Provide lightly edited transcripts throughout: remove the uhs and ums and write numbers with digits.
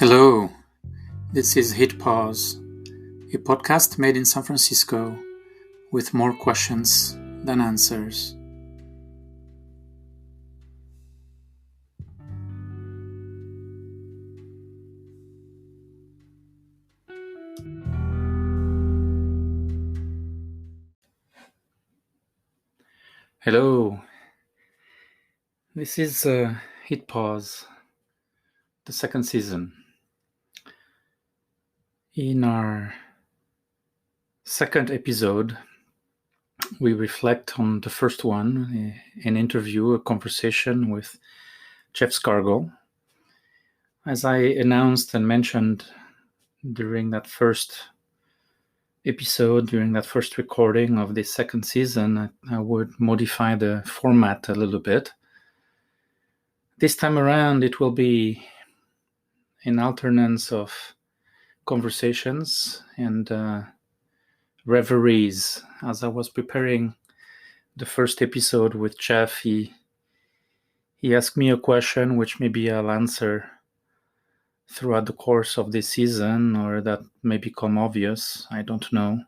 Hello, this is Hit Pause, a podcast made in San Francisco with more questions than answers. Hello, this is Hit Pause, the second season. In our second episode, we reflect on the first one, an interview, a conversation with Jeff Scargill. As I announced and mentioned during that first episode, during that first recording of the second season, I would modify the format a little bit. This time around, it will be an alternance of conversations and reveries. As I was preparing the first episode with Jeff, he asked me a question which maybe I'll answer throughout the course of this season, or that may become obvious. I don't know.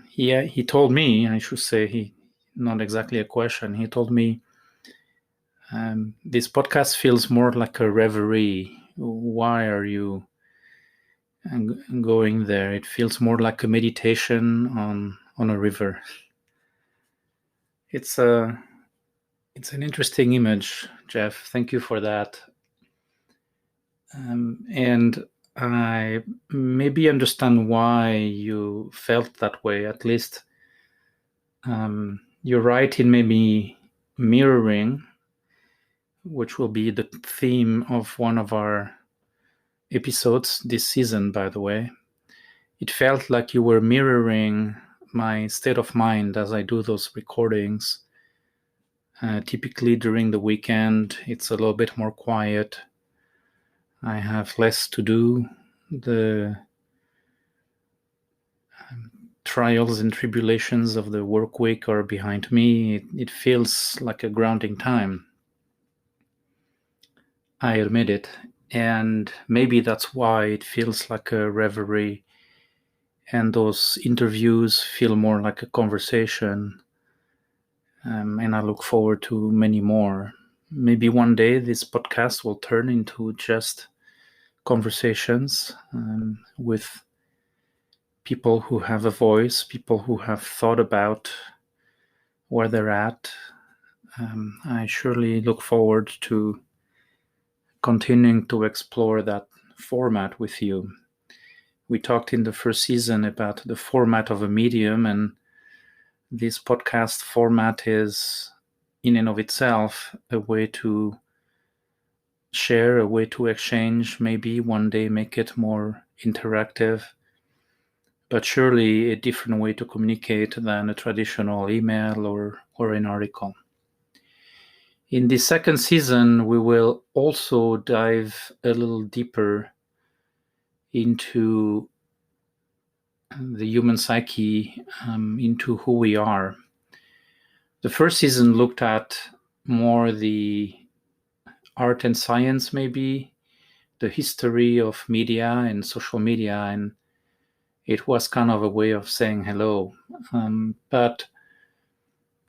He told me, I should say, not exactly a question. He told me, this podcast feels more like a reverie. Why are you going there? It feels more like a meditation on a river. It's an interesting image, Jeff. Thank you for that. And I maybe understand why you felt that way. At least you're right in maybe mirroring, which will be the theme of one of our episodes this season, by the way. It felt like you were mirroring my state of mind as I do those recordings. Typically during the weekend, it's a little bit more quiet. I have less to do. The trials and tribulations of the work week are behind me. It feels like a grounding time. I admit it. And maybe that's why it feels like a reverie, and those interviews feel more like a conversation. And I look forward to many more. Maybe one day this podcast will turn into just conversations with people who have a voice, people who have thought about where they're at. I surely look forward to continuing to explore that format with you. We talked in the first season about the format of a medium, and this podcast format is, in and of itself, a way to share, a way to exchange, maybe one day make it more interactive, but surely a different way to communicate than a traditional email or an article. In the second season, we will also dive a little deeper into the human psyche, into who we are. The first season looked at more the art and science, maybe, the history of media and social media, and it was kind of a way of saying hello. But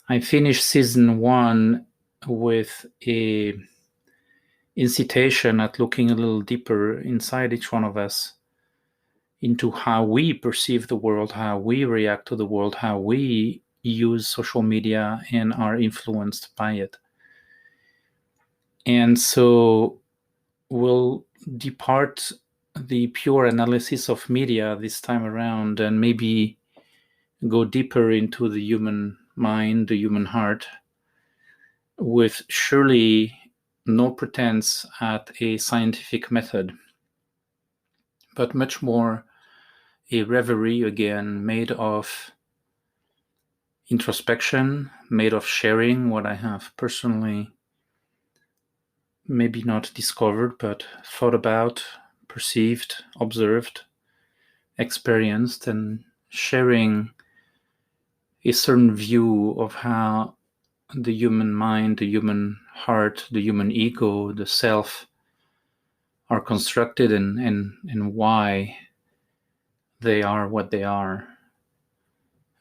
I finished season one with a incitation at looking a little deeper inside each one of us into how we perceive the world, how we react to the world, how we use social media and are influenced by it. And so we'll depart the pure analysis of media this time around and maybe go deeper into the human mind, the human heart, with surely no pretense at a scientific method, but much more a reverie, again, made of introspection, made of sharing what I have personally maybe not discovered, but thought about, perceived, observed, experienced, and sharing a certain view of how the human mind, the human heart, the human ego, the self are constructed and why they are what they are.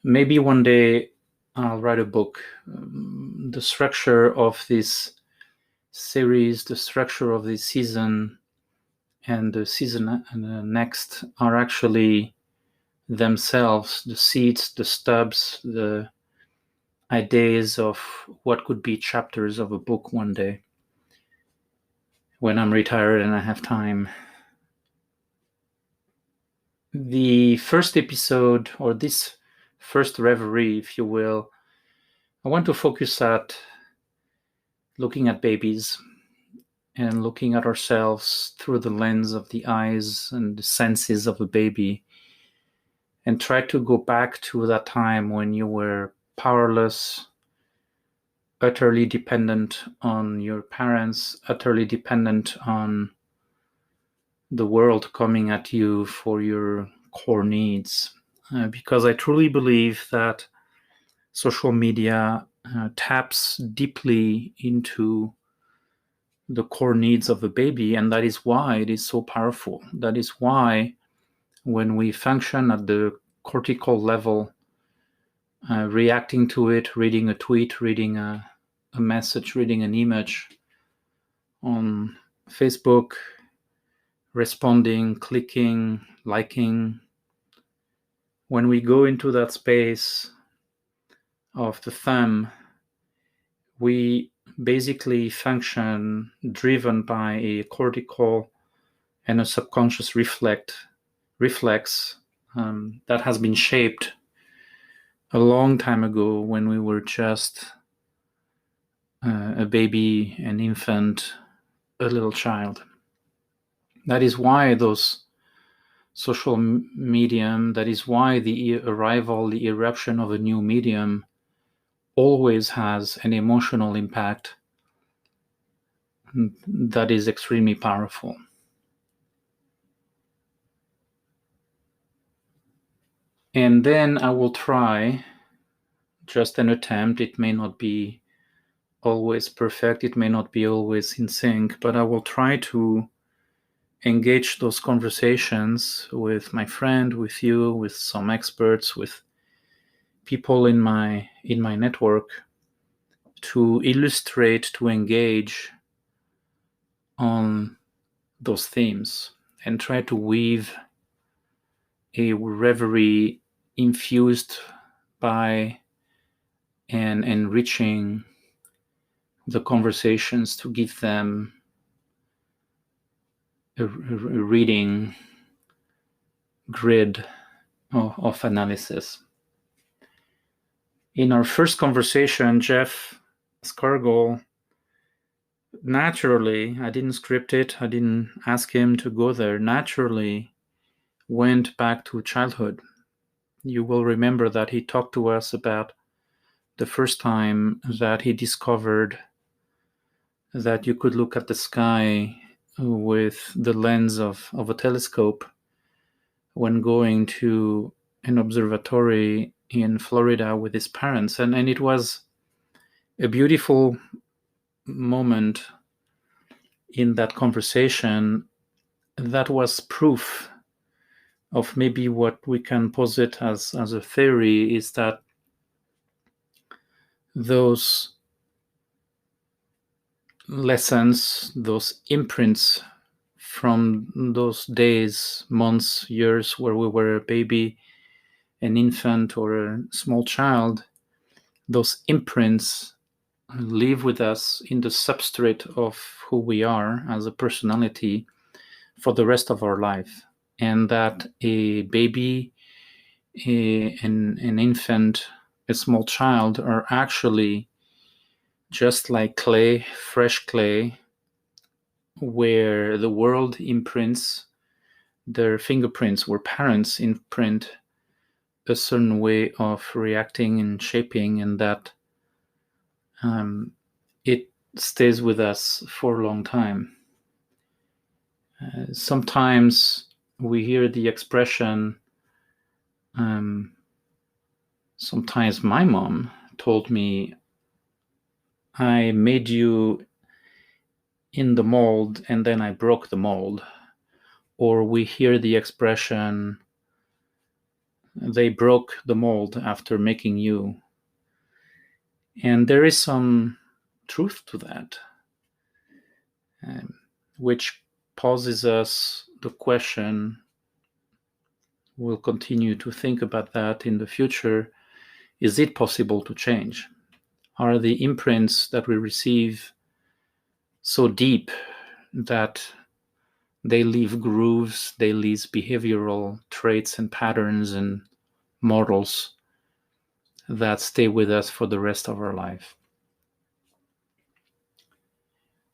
Maybe one day I'll write a book. The structure of this series, the structure of this season, and the season next are actually themselves the seeds, the stubs, the ideas of what could be chapters of a book one day when I'm retired and I have time. The first episode, or this first reverie, if you will, I want to focus at looking at babies and looking at ourselves through the lens of the eyes and the senses of a baby, and try to go back to that time when you were powerless, utterly dependent on your parents, utterly dependent on the world coming at you for your core needs. Because I truly believe that social media taps deeply into the core needs of a baby, and that is why it is so powerful. That is why when we function at the cortical level, reacting to it, reading a tweet, reading a message, reading an image on Facebook, responding, clicking, liking, when we go into that space of the thumb, we basically function driven by a cortical and a subconscious reflex that has been shaped a long time ago when we were just a baby, an infant, a little child. That is why those social medium, that is why the arrival, the eruption of a new medium always has an emotional impact that is extremely powerful. And then I will try, just an attempt, it may not be always perfect, it may not be always in sync, but I will try to engage those conversations with my friend, with you, with some experts, with people in my network, to illustrate, to engage on those themes and try to weave a reverie infused by and enriching the conversations to give them a reading grid of analysis. In our first conversation, Jeff Scargill, naturally, I didn't script it, I didn't ask him to go there, naturally went back to childhood. You will remember that he talked to us about the first time that he discovered that you could look at the sky with the lens of a telescope when going to an observatory in Florida with his parents. And it was a beautiful moment in that conversation that was proof of maybe what we can posit as a theory, is that those lessons, those imprints from those days, months, years where we were a baby, an infant, or a small child, those imprints live with us in the substrate of who we are as a personality for the rest of our life. And that a baby, an infant, a small child are actually just like clay, fresh clay, where the world imprints their fingerprints, where parents imprint a certain way of reacting and shaping, and that it stays with us for a long time. Sometimes we hear the expression, sometimes my mom told me, I made you in the mold and then I broke the mold. Or we hear the expression, they broke the mold after making you. And there is some truth to that, um, which poses us the question, we'll continue to think about that in the future, is it possible to change? Are the imprints that we receive so deep that they leave grooves, they leave behavioral traits and patterns and models that stay with us for the rest of our life?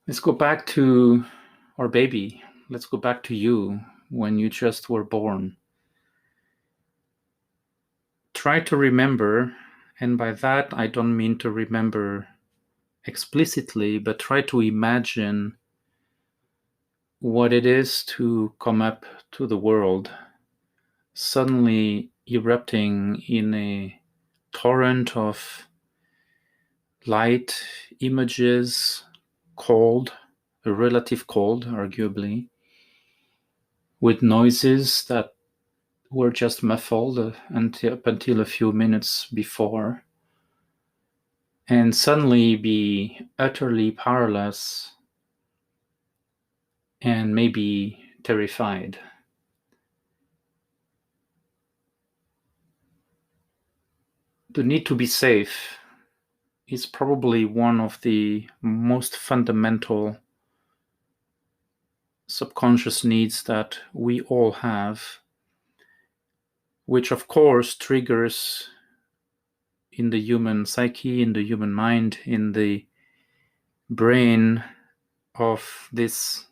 Let's go back to our baby. Let's go back to you when you just were born. Try to remember, and by that I don't mean to remember explicitly, but try to imagine what it is to come up to the world, suddenly erupting in a torrent of light, images, cold, a relative cold, arguably, with noises that were just muffled up until a few minutes before, and suddenly be utterly powerless and maybe terrified. The need to be safe is probably one of the most fundamental subconscious needs that we all have, which of course triggers in the human psyche, in the human mind, in the brain of this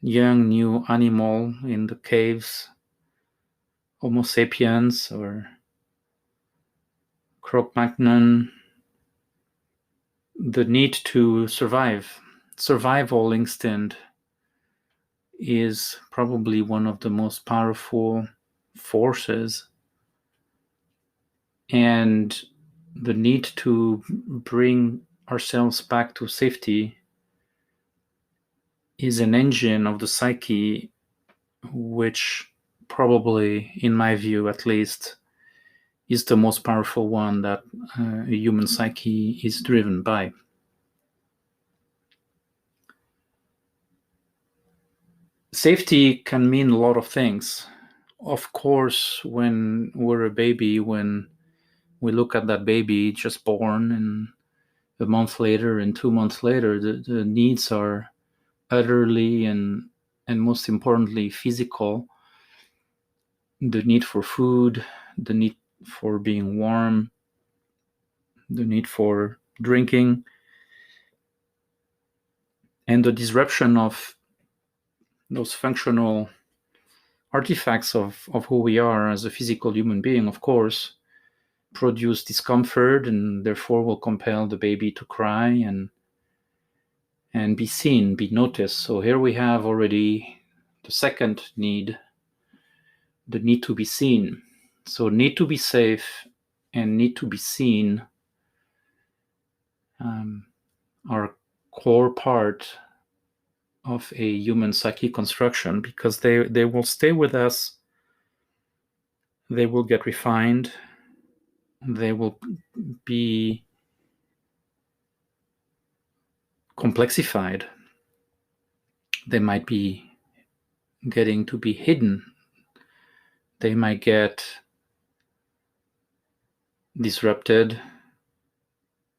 young new animal in the caves, Homo sapiens or Cro-Magnon, the need to survive. Survival instinct is probably one of the most powerful forces, and the need to bring ourselves back to safety is an engine of the psyche which probably, in my view at least, is the most powerful one that a human psyche is driven by. Safety can mean a lot of things. Of course, when we're a baby, when we look at that baby just born, and a month later and 2 months later, the needs are utterly and most importantly physical. The need for food, the need for being warm, the need for drinking, and the disruption of those functional artifacts of who we are as a physical human being, of course, produce discomfort and therefore will compel the baby to cry and be seen, be noticed. So here we have already the second need, the need to be seen. So need to be safe and need to be seen are core part of a human psyche construction, because they will stay with us, they will get refined, they will be complexified, they might be getting to be hidden, they might get disrupted,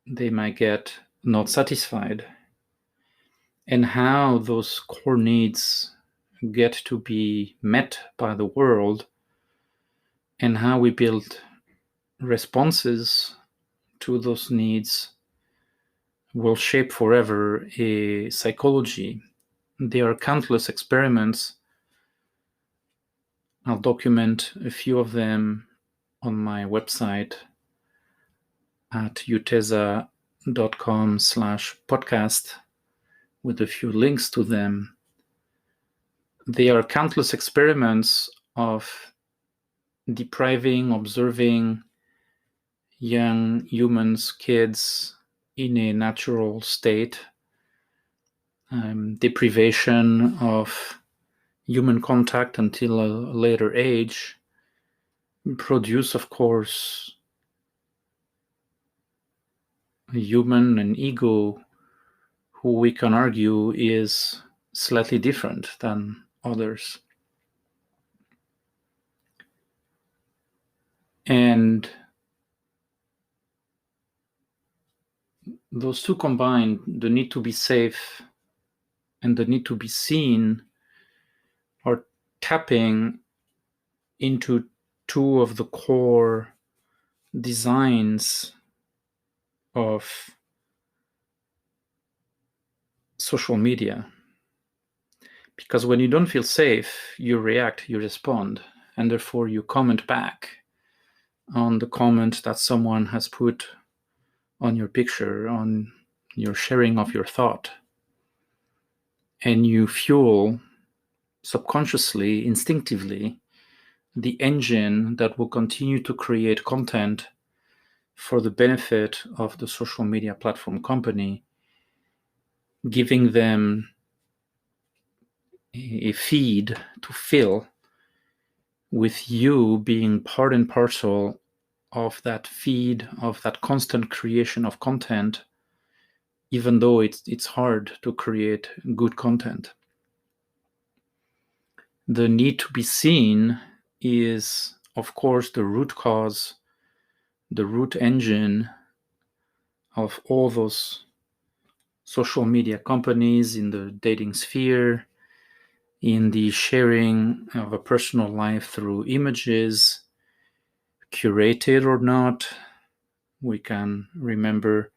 they might get not satisfied. And how those core needs get to be met by the world, and how we build responses to those needs, will shape forever a psychology. There are countless experiments. I'll document a few of them on my website at utesa.com/podcast with a few links to them. There are countless experiments of depriving, observing young humans, kids, in a natural state, deprivation of human contact until a later age produce, of course, a human and ego who we can argue is slightly different than others. And those two combined, the need to be safe and the need to be seen, are tapping into two of the core designs of social media. Because when you don't feel safe, you react, you respond, and therefore you comment back on the comment that someone has put on your picture, on your sharing of your thought. And you fuel subconsciously, instinctively, the engine that will continue to create content for the benefit of the social media platform company, giving them a feed to fill, with you being part and parcel of that feed, of that constant creation of content, even though it's hard to create good content. The need to be seen is, of course, the root cause, the root engine of all those social media companies in the dating sphere, in the sharing of a personal life through images, curated or not. We can remember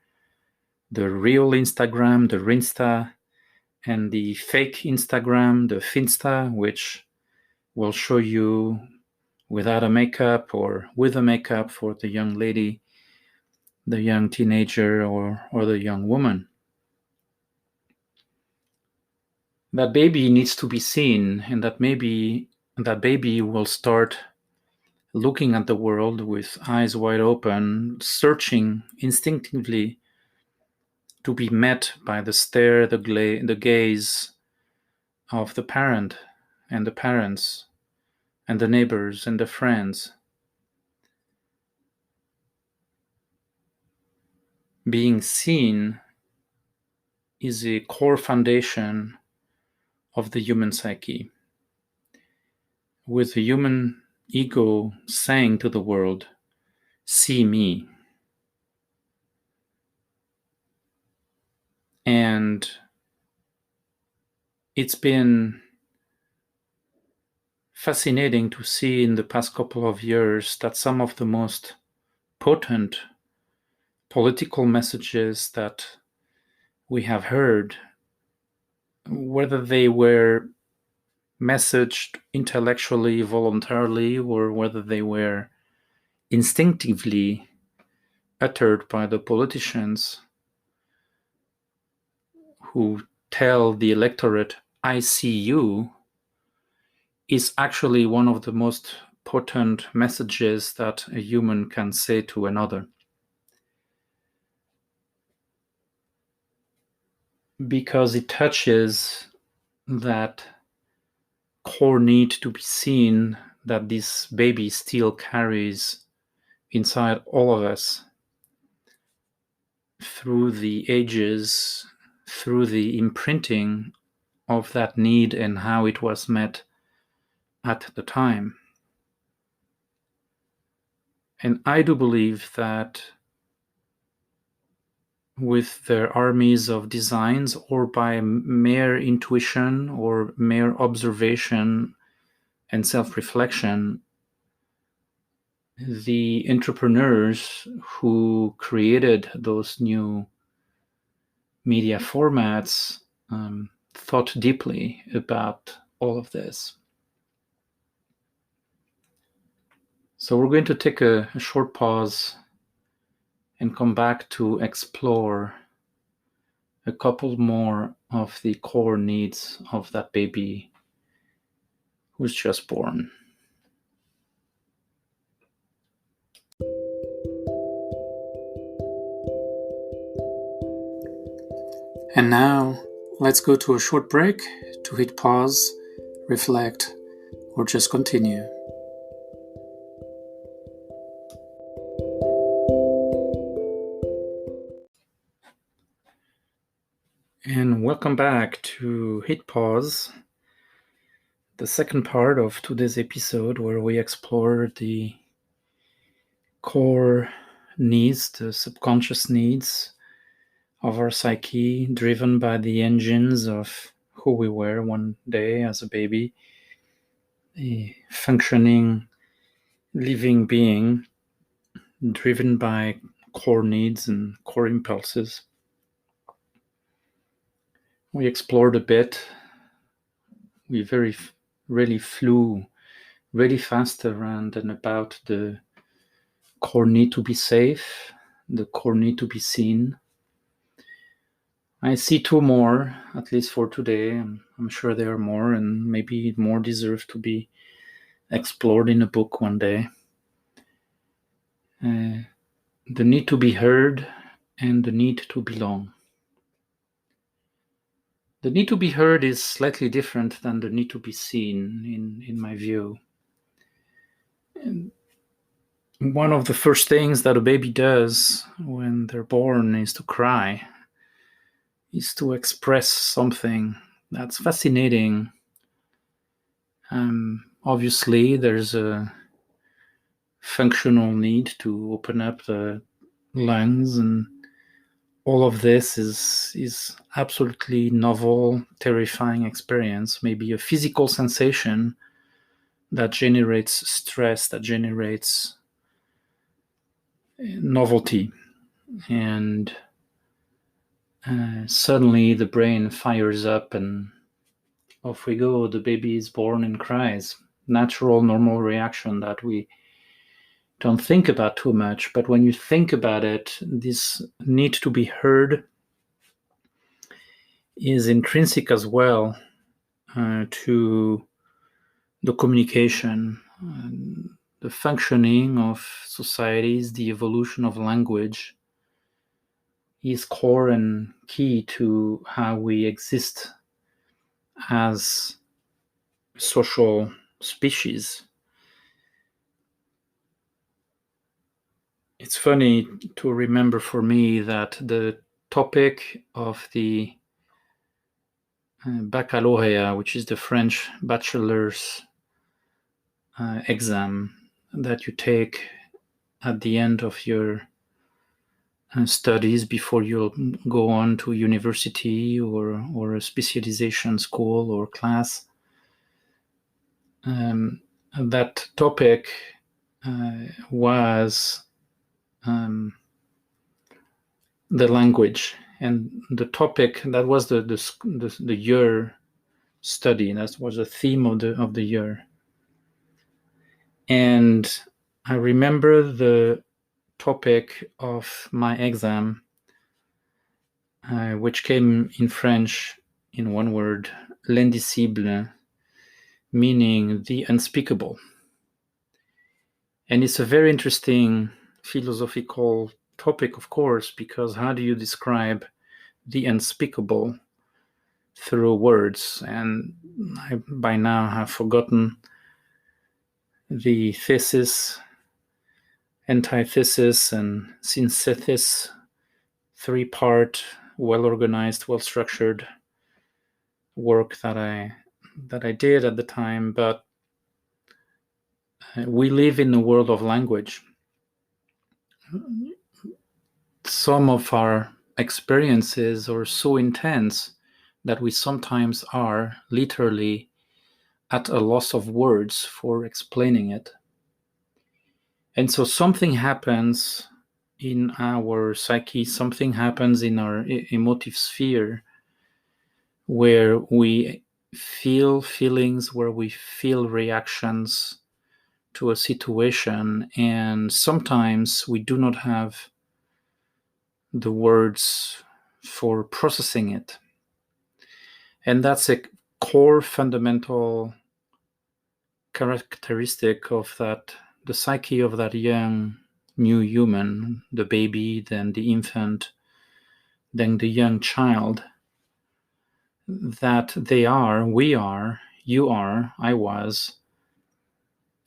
the real Instagram, the Rinsta, and the fake Instagram, the Finsta, which will show you without a makeup or with a makeup for the young lady, the young teenager, or the young woman. That baby needs to be seen, and that baby will start looking at the world with eyes wide open, searching instinctively to be met by the stare, the gaze of the parent and the parents and the neighbors and the friends. Being seen is a core foundation of the human psyche, with the human ego saying to the world, "See me." And it's been fascinating to see in the past couple of years that some of the most potent political messages that we have heard, whether they were messaged intellectually, voluntarily, or whether they were instinctively uttered by the politicians who tell the electorate, "I see you," is actually one of the most potent messages that a human can say to another. Because it touches that core need to be seen that this baby still carries inside all of us through the ages, through the imprinting of that need and how it was met at the time. And I do believe that with their armies of designs, or by mere intuition or mere observation and self-reflection, the entrepreneurs who created those new media formats thought deeply about all of this. So we're going to take a short pause and come back to explore a couple more of the core needs of that baby who's just born. And now Let's go to a short break to hit pause, reflect, or just continue. And welcome back to Hit Pause, the second part of today's episode where we explore the core needs, the subconscious needs of our psyche, driven by the engines of who we were one day as a baby, a functioning, living being, driven by core needs and core impulses. We explored a bit. We really flew really fast around and about the core need to be safe, the core need to be seen. I see two more, at least for today. I'm sure there are more, and maybe more deserve to be explored in a book one day. The need to be heard and the need to belong. The need to be heard is slightly different than the need to be seen, in my view. And one of the first things that a baby does when they're born is to cry, is to express something. That's fascinating. Obviously, there's a functional need to open up the lungs, and all of this is absolutely novel, terrifying experience, maybe a physical sensation that generates stress, that generates novelty, and suddenly the brain fires up and off we go. The baby is born and cries. Natural, normal reaction that we don't think about too much, but when you think about it, this need to be heard is intrinsic as well to the communication, the functioning of societies, the evolution of language is core and key to how we exist as social species. It's funny to remember for me that the topic of the baccalaureate, which is the French bachelor's exam that you take at the end of your studies before you go on to university or a specialization school or class. That topic was the language, and the topic that was the year study. That was the theme of the year. And I remember the topic of my exam, which came in French in one word, l'indicible, meaning the unspeakable. And it's a very interesting philosophical topic, of course, because how do you describe the unspeakable through words? And I by now have forgotten the thesis, antithesis, and synthesis, three-part, well-organized, well-structured work that I did at the time. But we live in a world of language. Some of our experiences are so intense that we sometimes are literally at a loss of words for explaining it. And so something happens in our psyche, something happens in our emotive sphere where we feel feelings, where we feel reactions to a situation, and sometimes we do not have the words for processing it. And that's a core fundamental characteristic of the psyche of that young new human, the baby, then the infant, then the young child. that they are, we are, you are, I was,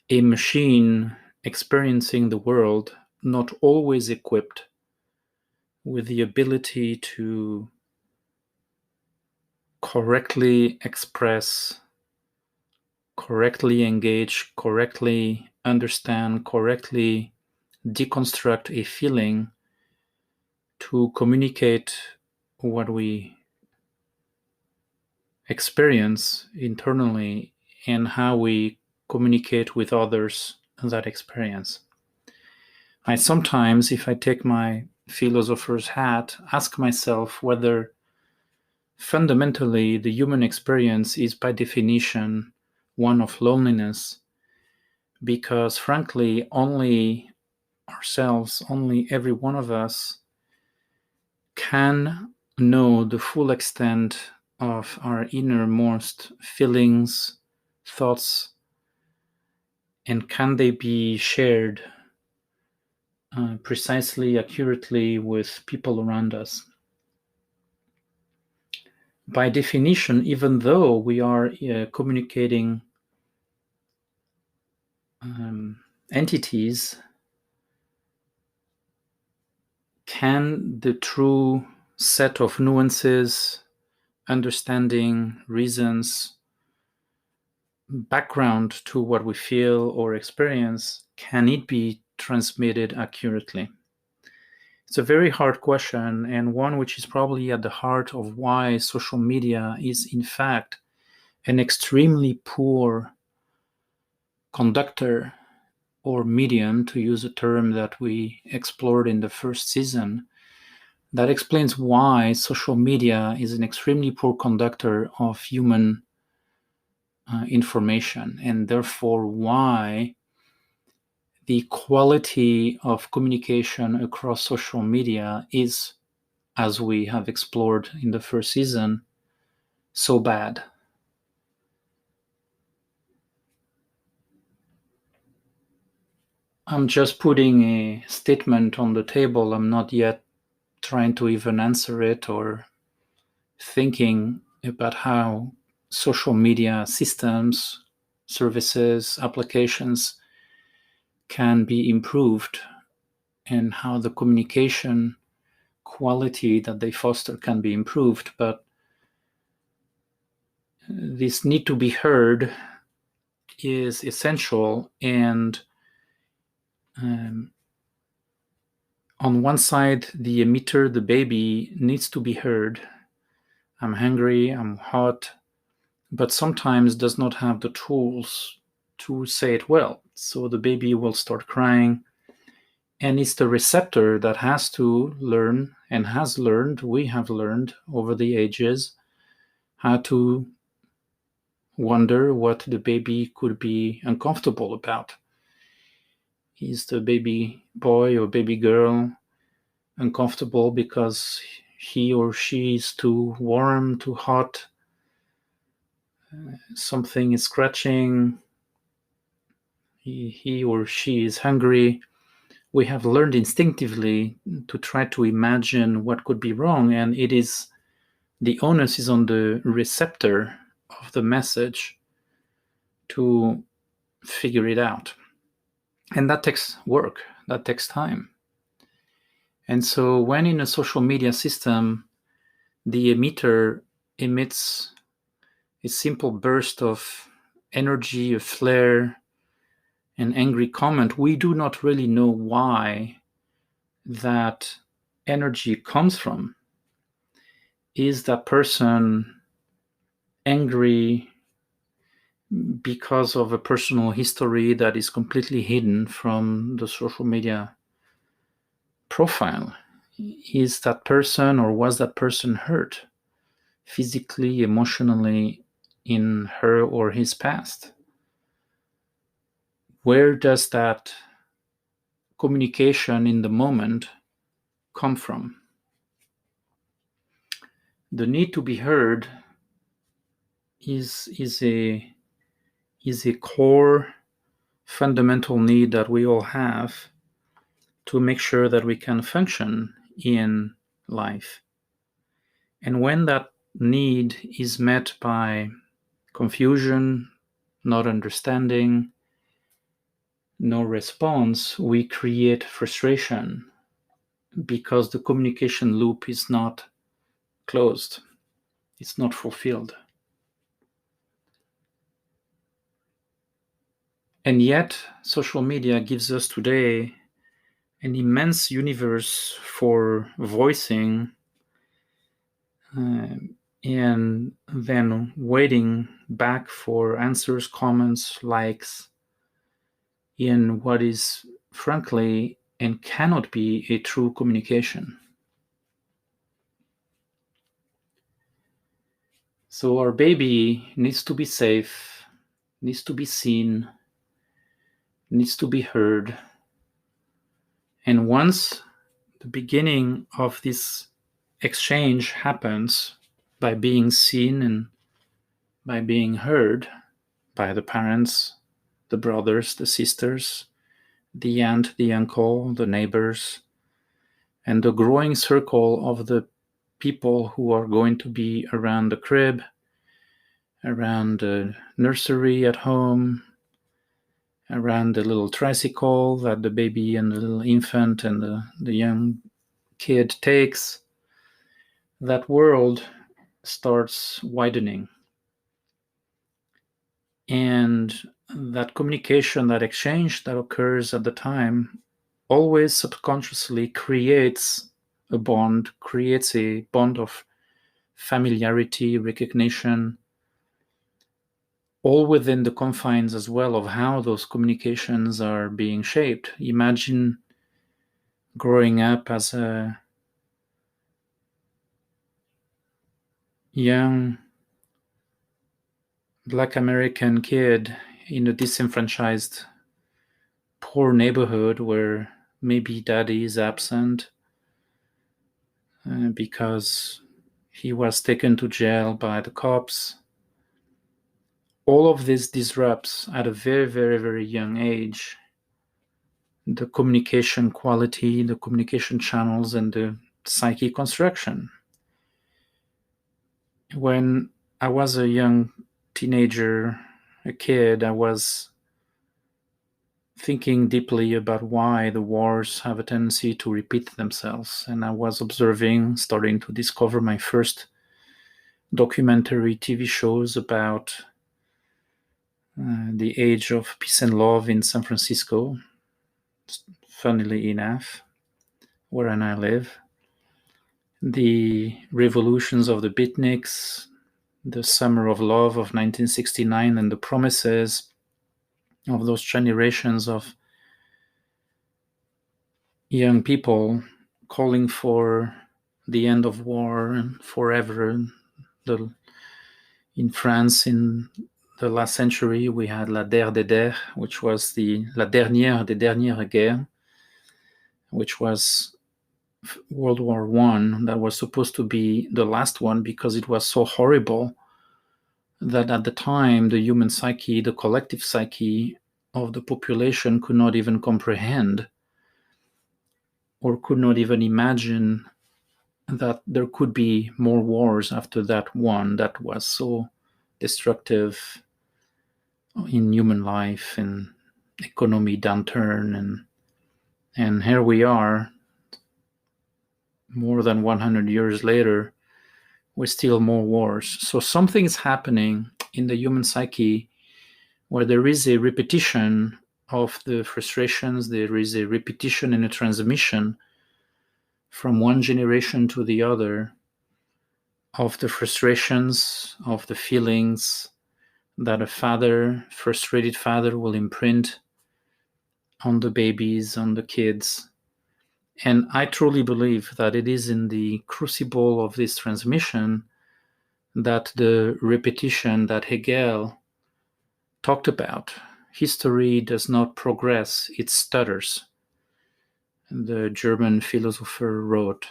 a machine experiencing the world, not always equipped with the ability to correctly express, correctly engage, correctly understand, correctly deconstruct a feeling to communicate what we experience internally and how we communicate with others that experience. I sometimes, if I take my philosopher's hat, ask myself whether fundamentally the human experience is by definition one of loneliness, because frankly, only ourselves, only every one of us can know the full extent of our innermost feelings, thoughts, and can they be shared precisely, accurately with people around us. By definition, even though we are communicating entities, can the true set of nuances, understanding, reasons, background to what we feel or experience, can it be transmitted accurately? It's a very hard question, and one which is probably at the heart of why social media is, in fact, an extremely poor conductor or medium, to use a term that we explored in the first season. That explains why social media is an extremely poor conductor of human information, and therefore why the quality of communication across social media is, as we have explored in the first season, so bad. I'm just putting a statement on the table. I'm not yet trying to even answer it or thinking about how social media systems, services, applications can be improved and how the communication quality that they foster can be improved. But this need to be heard is essential, and on one side, the emitter, the baby, needs to be heard. I'm hungry, I'm hot, but sometimes does not have the tools to say it well. So the baby will start crying, and it's the receptor that has to learn and has learned, we have learned over the ages, how to wonder what the baby could be uncomfortable about. Is the baby boy or baby girl uncomfortable because he or she is too warm, too hot, something is scratching, he or she is hungry? We have learned instinctively to try to imagine what could be wrong, and it is the onus is on the receptor of the message to figure it out. And that takes work, that takes time. And so when in a social media system, the emitter emits a simple burst of energy, a flare, an angry comment, we do not really know why that energy comes from. Is that person angry because of a personal history that is completely hidden from the social media profile? Is that person, or was that person, hurt physically, emotionally in her or his past? Where does that communication in the moment come from? The need to be heard is a core fundamental need that we all have to make sure that we can function in life. And when that need is met by confusion, not understanding, no response, we create frustration because the communication loop is not closed, it's not fulfilled. And yet, social media gives us today an immense universe for voicing and then waiting back for answers, comments, likes in what is frankly and cannot be a true communication. So our baby needs to be safe, needs to be seen, needs to be heard. And once the beginning of this exchange happens by being seen and by being heard by the parents, the brothers, the sisters, the aunt, the uncle, the neighbors, and the growing circle of the people who are going to be around the crib, around the nursery at home, around the little tricycle that the baby and the little infant and the young kid takes, that world starts widening. And that communication, that exchange that occurs at the time always subconsciously creates a bond, creates a bond of familiarity, recognition, all within the confines as well of how those communications are being shaped. Imagine growing up as a young Black American kid in a disenfranchised, poor neighborhood where maybe daddy is absent because he was taken to jail by the cops. All of this disrupts at a very, very, very young age the communication quality, the communication channels, and the psyche construction. When I was a young teenager, a kid, I was thinking deeply about why the wars have a tendency to repeat themselves. And I was observing, starting to discover my first documentary TV shows about the age of peace and love in San Francisco, funnily enough, where I live. The revolutions of the beatniks, the summer of love of 1969, and the promises of those generations of young people calling for the end of war and forever. In France, in the last century, we had La Guerre des Guerres, which was the La Dernière des Dernières Guerres, which was World War I, that was supposed to be the last one because it was so horrible that at the time the human psyche, the collective psyche of the population could not even comprehend or could not even imagine that there could be more wars after that one that was so destructive in human life and economy downturn. And here we are, more than 100 years later, with still more wars. So something is happening in the human psyche where there is a repetition of the frustrations, there is a repetition and a transmission from one generation to the other of the frustrations, of the feelings that a frustrated father will imprint on the babies, on the kids. And I truly believe that it is in the crucible of this transmission that the repetition that Hegel talked about. History does not progress, it stutters, the German philosopher wrote.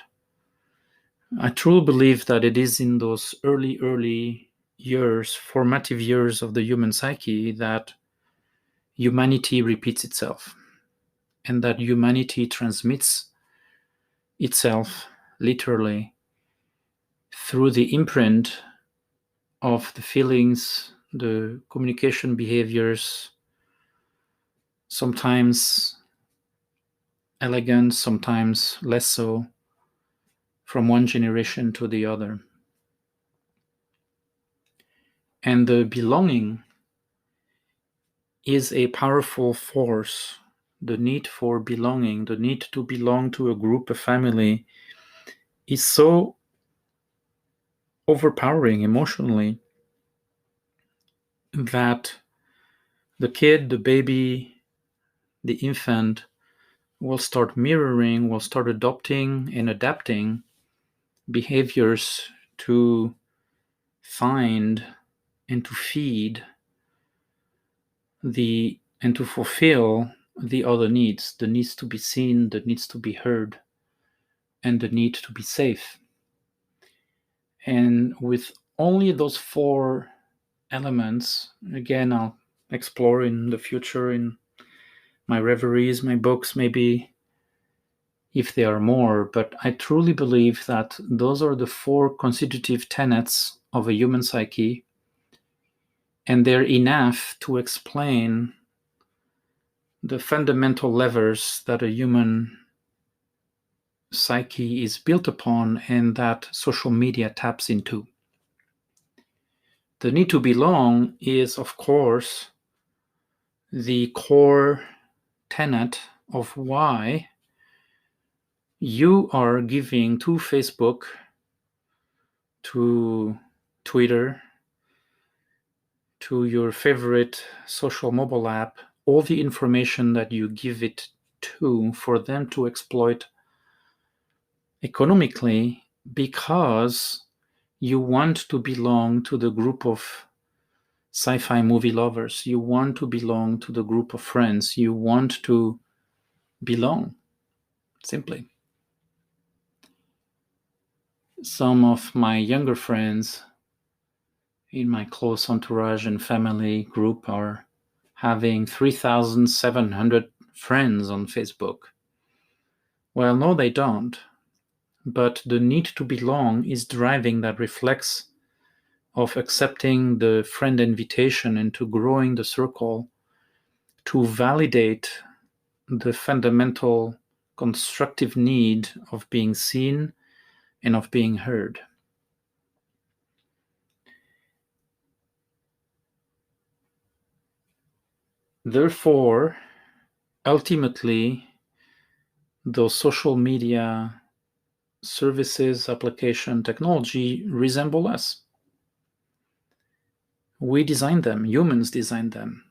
I truly believe that it is in those early years, formative years of the human psyche, that humanity repeats itself and that humanity transmits itself literally through the imprint of the feelings, the communication behaviors, sometimes elegant, sometimes less so, from one generation to the other. And the belonging is a powerful force. The need for belonging, the need to belong to a group, a family, is so overpowering emotionally that the kid, the baby, the infant will start mirroring, will start adopting and adapting behaviors to find and to feed and to fulfill the other needs, the needs to be seen, the needs to be heard, and the need to be safe. And with only those four elements, again, I'll explore in the future in my reveries, my books, maybe if there are more, but I truly believe that those are the four constitutive tenets of a human psyche, and they're enough to explain the fundamental levers that a human psyche is built upon and that social media taps into. The need to belong is, of course, the core tenet of why you are giving to Facebook, to Twitter, to your favorite social mobile app, all the information that you give it to for them to exploit economically, because you want to belong to the group of sci-fi movie lovers. You want to belong to the group of friends. You want to belong, simply. Some of my younger friends in my close entourage and family group are having 3,700 friends on Facebook. Well, no, they don't. But the need to belong is driving that reflex of accepting the friend invitation and to growing the circle, to validate the fundamental constructive need of being seen and of being heard. Therefore, ultimately, those social media services, application, technology resemble us. We designed them, humans designed them.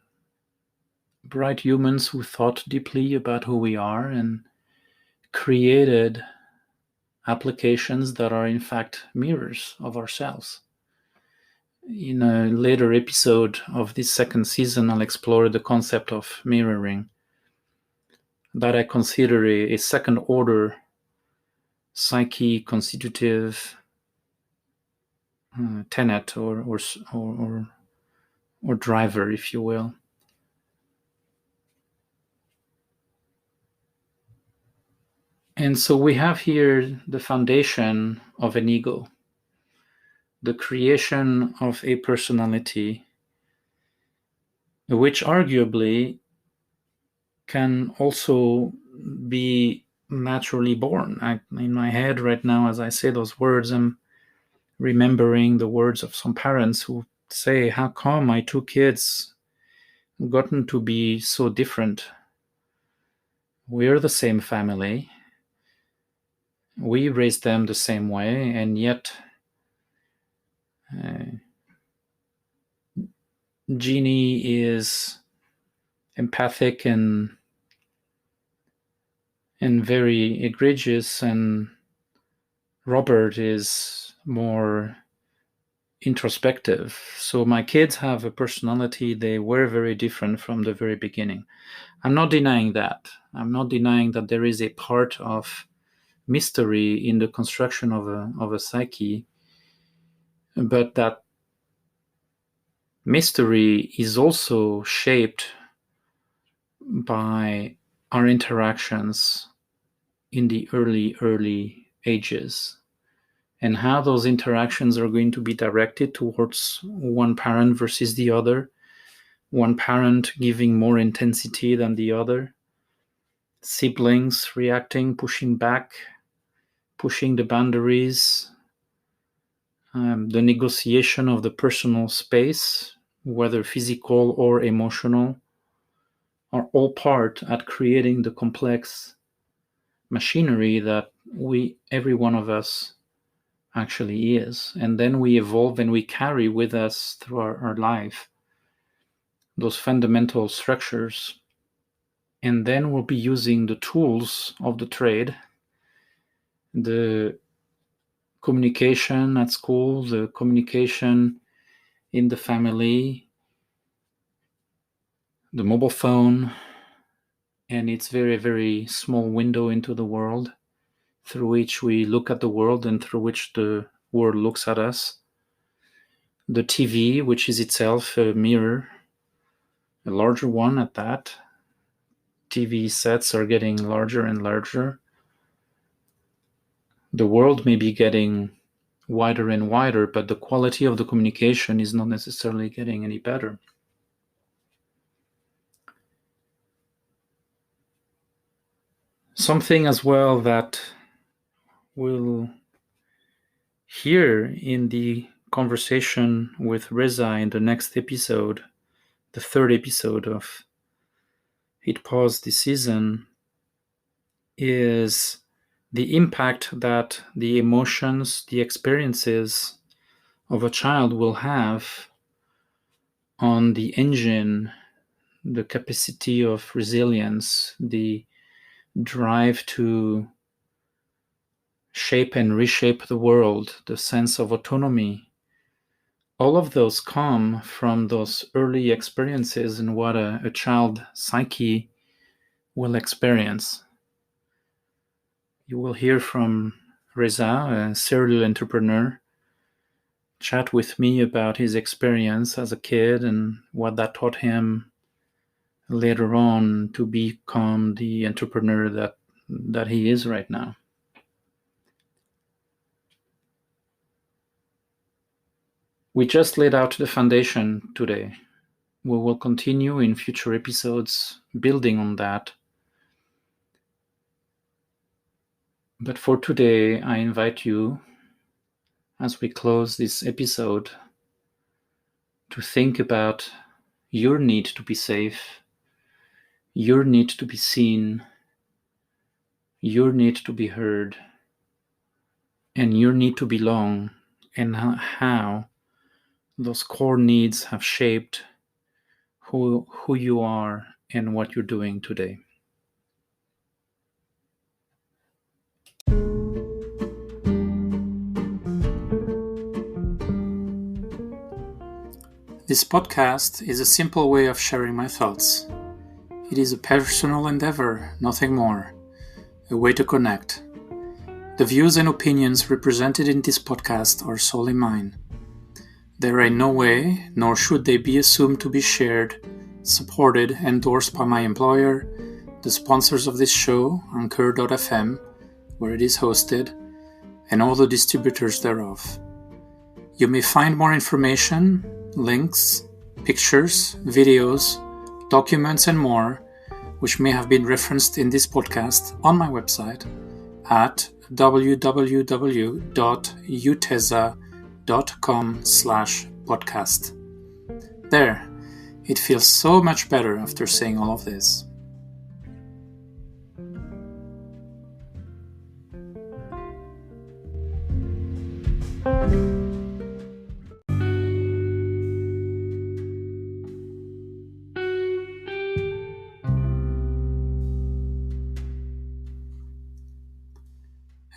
Bright humans who thought deeply about who we are and created applications that are in fact mirrors of ourselves. In a later episode of this second season, I'll explore the concept of mirroring that I consider a second order psyche constitutive tenet or driver, if you will. And so we have here the foundation of an ego, the creation of a personality, which arguably can also be naturally born. In my head right now, as I say those words, I'm remembering the words of some parents who say, how come my two kids gotten to be so different? We're the same family. We raised them the same way, and yet Jeannie is empathic and very egregious, and Robert is more introspective. So my kids have a personality. They were very different from the very beginning. I'm not denying that. I'm not denying that there is a part of mystery in the construction of a psyche, but that mystery is also shaped by our interactions in the early ages. and how those interactions are going to be directed towards one parent versus the other, one parent giving more intensity than the other, siblings reacting, pushing back, pushing the boundaries, the negotiation of the personal space, whether physical or emotional, are all part at creating the complex machinery that every one of us actually is. And then we evolve and we carry with us through our life those fundamental structures. And then we'll be using the tools of the trade, the communication at school, the communication in the family, the mobile phone, and its very, very small window into the world through which we look at the world and through which the world looks at us. The TV, which is itself a mirror, a larger one at that. TV sets are getting larger and larger. The world may be getting wider and wider, but the quality of the communication is not necessarily getting any better. Something as well that we'll hear in the conversation with Reza in the next episode, the third episode of Hit Pause this season, is the impact that the emotions, the experiences of a child will have on the engine, the capacity of resilience, the drive to shape and reshape the world, the sense of autonomy. All of those come from those early experiences and what a child psyche will experience. You will hear from Reza, a serial entrepreneur, chat with me about his experience as a kid and what that taught him later on to become the entrepreneur that he is right now. We just laid out the foundation today. We will continue in future episodes building on that. But for today, I invite you, as we close this episode, to think about your need to be safe, your need to be seen, your need to be heard, and your need to belong, and how those core needs have shaped who you are and what you're doing today. This podcast is a simple way of sharing my thoughts. It is a personal endeavor, nothing more, a way to connect. The views and opinions represented in this podcast are solely mine. They are in no way, nor should they be assumed to be shared, supported, endorsed by my employer, the sponsors of this show, Anchor.fm, where it is hosted, and all the distributors thereof. You may find more information, links, pictures, videos, documents, and more, which may have been referenced in this podcast, on my website at www.uteza.com/podcast. There, it feels so much better after saying all of this.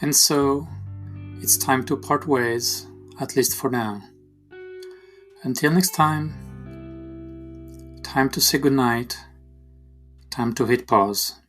And so, it's time to part ways, at least for now. Until next time, time to say goodnight, time to hit pause.